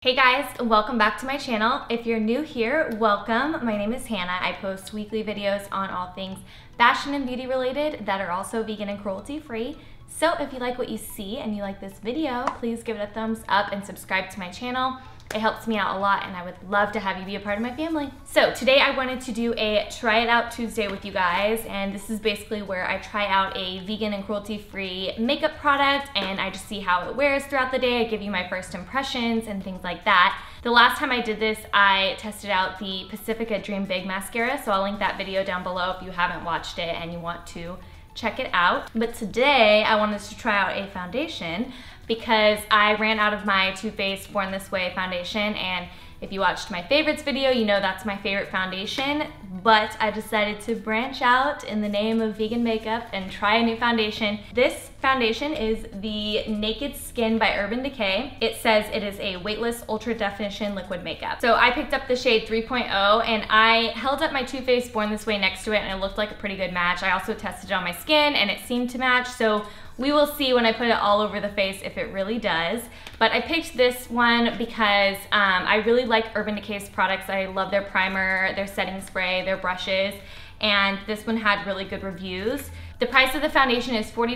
Hey guys, welcome back to my channel. If you're new here, welcome. My name is Hannah. I post weekly videos on all things fashion and beauty related that are also vegan and cruelty free. So if you like what you see and you like this video, please give it a thumbs up and subscribe to my channel. It helps me out a lot and I would love to have you be a part of my family. So today I wanted to do a Try It Out Tuesday with you guys, and this is basically where I try out a vegan and cruelty-free makeup product and I just see how it wears throughout the day. I give you my first impressions and things like that. The last time I did this, I tested out the Pacifica Dream Big Mascara, so I'll link that video down below if you haven't watched it and you want to check it out. But today I wanted to try out a foundation because I ran out of my Too Faced Born This Way foundation, and if you watched my favorites video, you know that's my favorite foundation, but I decided to branch out in the name of vegan makeup and try a new foundation. This foundation is the Naked Skin by Urban Decay. It says it is a weightless ultra definition liquid makeup. So I picked up the shade 3.0 and I held up my Too Faced Born This Way next to it and it looked like a pretty good match. I also tested it on my skin and it seemed to match, so we will see when I put it all over the face if it really does. But I picked this one because I really like Urban Decay's products. I love their primer, their setting spray, their brushes, and this one had really good reviews. The price of the foundation is $40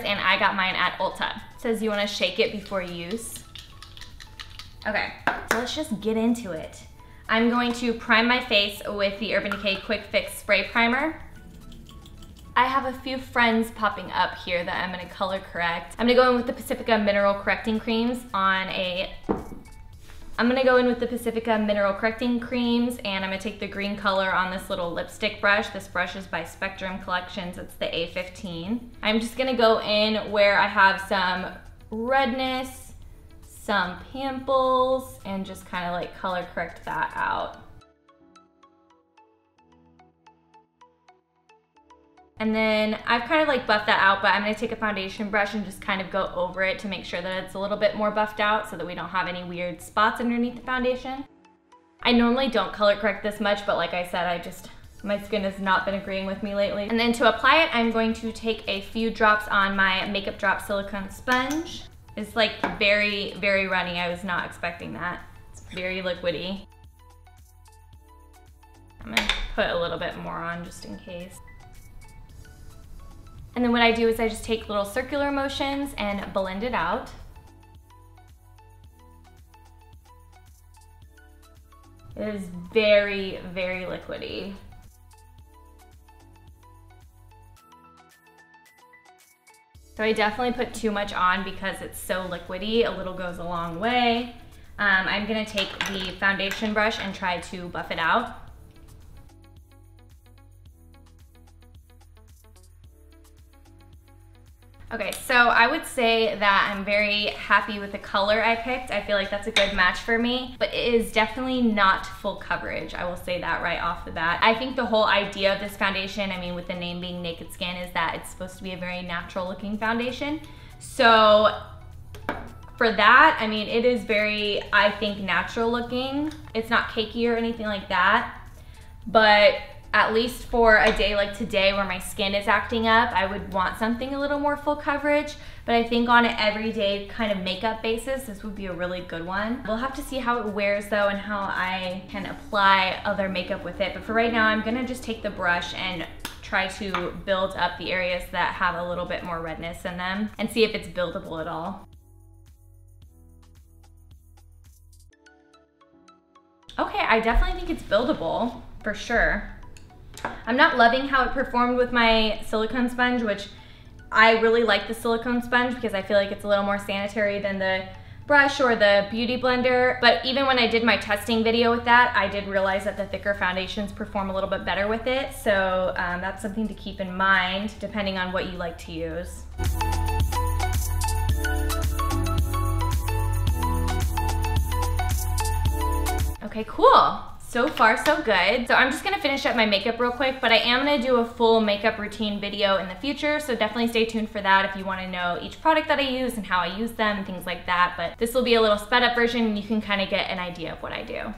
and I got mine at Ulta. It says you want to shake it before use. Okay, so let's just get into it. I'm going to prime my face with the Urban Decay Quick Fix Spray Primer. I have a few friends popping up here that I'm gonna color correct. I'm gonna go in with the Pacifica Mineral Correcting Creams and I'm gonna take the green color on this little lipstick brush. This brush is by Spectrum Collections, it's the A15. I'm just gonna go in where I have some redness, some pimples, and just kind of like color correct that out. And then I've kind of like buffed that out, but I'm gonna take a foundation brush and just kind of go over it to make sure that it's a little bit more buffed out so that we don't have any weird spots underneath the foundation. I normally don't color correct this much, but like I said, my skin has not been agreeing with me lately. And then to apply it, I'm going to take a few drops on my Makeup Drop silicone sponge. It's like very, very runny. I was not expecting that. It's very liquidy. I'm gonna put a little bit more on just in case. And then what I do is I just take little circular motions and blend it out. It is very, very liquidy. So I definitely put too much on because it's so liquidy. A little goes a long way. I'm gonna take the foundation brush and try to buff it out. Okay, so I would say that I'm very happy with the color I picked. I feel like that's a good match for me, but it is definitely not full coverage. I will say that right off the bat. I think the whole idea of this foundation, I mean, with the name being Naked Skin, is that it's supposed to be a very natural looking foundation. So for that, I mean, it is very, I think, natural looking. It's not cakey or anything like that, but at least for a day like today where my skin is acting up, I would want something a little more full coverage. But I think on an everyday kind of makeup basis, this would be a really good one. We'll have to see how it wears though and how I can apply other makeup with it. But for right now, I'm gonna just take the brush and try to build up the areas that have a little bit more redness in them and see if it's buildable at all. Okay, I definitely think it's buildable for sure. I'm not loving how it performed with my silicone sponge, which I really like the silicone sponge because I feel like it's a little more sanitary than the brush or the beauty blender. But even when I did my testing video with that, I did realize that the thicker foundations perform a little bit better with it. So that's something to keep in mind depending on what you like to use. Okay, cool. So far, so good. So I'm just gonna finish up my makeup real quick, but I am gonna do a full makeup routine video in the future, so definitely stay tuned for that if you wanna know each product that I use and how I use them and things like that. But this will be a little sped up version and you can kind of get an idea of what I do.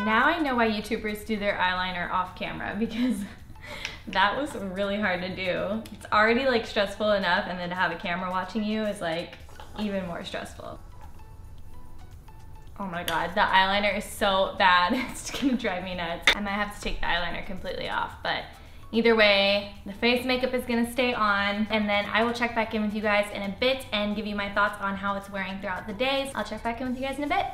now I know why YouTubers do their eyeliner off camera, because that was really hard to do. It's already like stressful enough, and then to have a camera watching you is like even more stressful. Oh my god, the eyeliner is so bad. It's gonna drive me nuts. I might have to take the eyeliner completely off, but either way, the face makeup is gonna stay on, and then I will check back in with you guys in a bit and give you my thoughts on how it's wearing throughout the days. I'll check back in with you guys in a bit.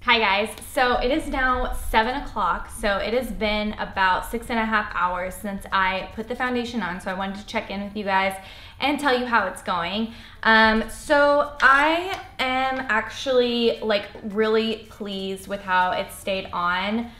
Hi guys, so it is now 7 o'clock, so it has been about 6.5 hours since I put the foundation on, so I wanted to check in with you guys and tell you how it's going. So I am actually like really pleased with how it stayed on,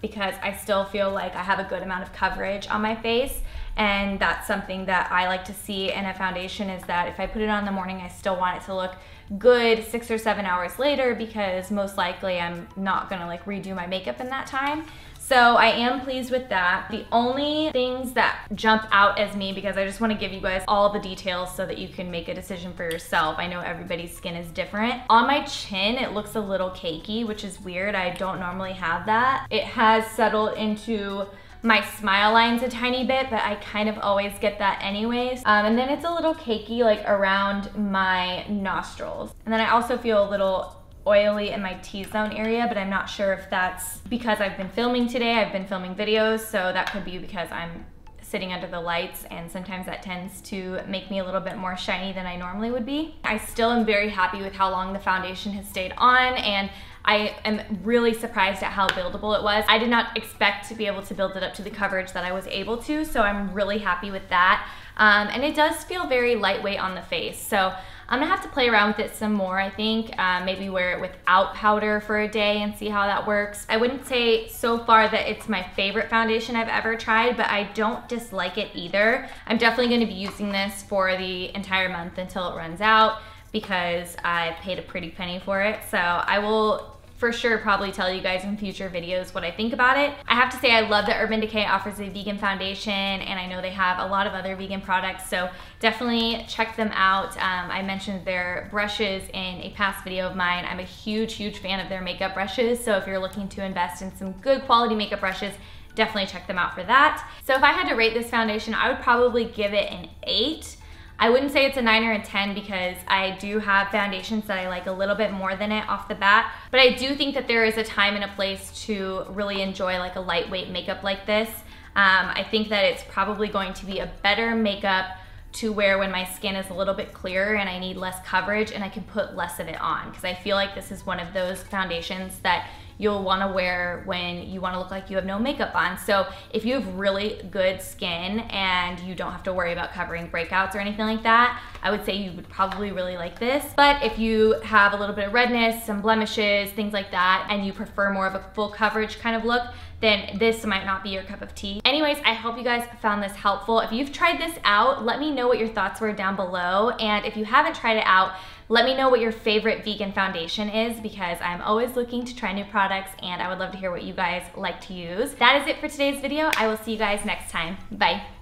because I still feel like I have a good amount of coverage on my face, and that's something that I like to see in a foundation, is that if I put it on in the morning, I still want it to look good 6 or 7 hours later, because most likely I'm not gonna like redo my makeup in that time. So I am pleased with that. The only things that jump out as me, because I just want to give you guys all the details so that you can make a decision for yourself. I know everybody's skin is different. On my chin, it looks a little cakey, which is weird. I don't normally have that. It has settled into my smile lines a tiny bit, but I kind of always get that anyways. And then it's a little cakey like around my nostrils. And then I also feel a little oily in my T-zone area, but I'm not sure if that's because I've been filming today. I've been filming videos, so that could be because I'm sitting under the lights, and sometimes that tends to make me a little bit more shiny than I normally would be. I still am very happy with how long the foundation has stayed on, and I am really surprised at how buildable it was. I did not expect to be able to build it up to the coverage that I was able to, so I'm really happy with that. And it does feel very lightweight on the face, so I'm gonna have to play around with it some more, I think. Maybe wear it without powder for a day and see how that works. I wouldn't say so far that it's my favorite foundation I've ever tried, but I don't dislike it either. I'm definitely gonna be using this for the entire month until it runs out, because I paid a pretty penny for it. So I will for sure probably tell you guys in future videos what I think about it. I have to say, I love that Urban Decay offers a vegan foundation, and I know they have a lot of other vegan products, so definitely check them out. I mentioned their brushes in a past video of mine. I'm a huge fan of their makeup brushes, so if you're looking to invest in some good quality makeup brushes, definitely check them out for that. So if I had to rate this foundation, I would probably give it an 8. I wouldn't say it's a 9 or a 10, because I do have foundations that I like a little bit more than it off the bat, but I do think that there is a time and a place to really enjoy like a lightweight makeup like this. I think that it's probably going to be a better makeup to wear when my skin is a little bit clearer and I need less coverage and I can put less of it on, because I feel like this is one of those foundations that you'll want to wear when you want to look like you have no makeup on. So if you have really good skin and you don't have to worry about covering breakouts or anything like that, I would say you would probably really like this. But if you have a little bit of redness, some blemishes, things like that, and you prefer more of a full coverage kind of look, then this might not be your cup of tea. Anyways, I hope you guys found this helpful. If you've tried this out, let me know what your thoughts were down below. And if you haven't tried it out, let me know what your favorite vegan foundation is, because I'm always looking to try new products and I would love to hear what you guys like to use. That is it for today's video. I will see you guys next time. Bye.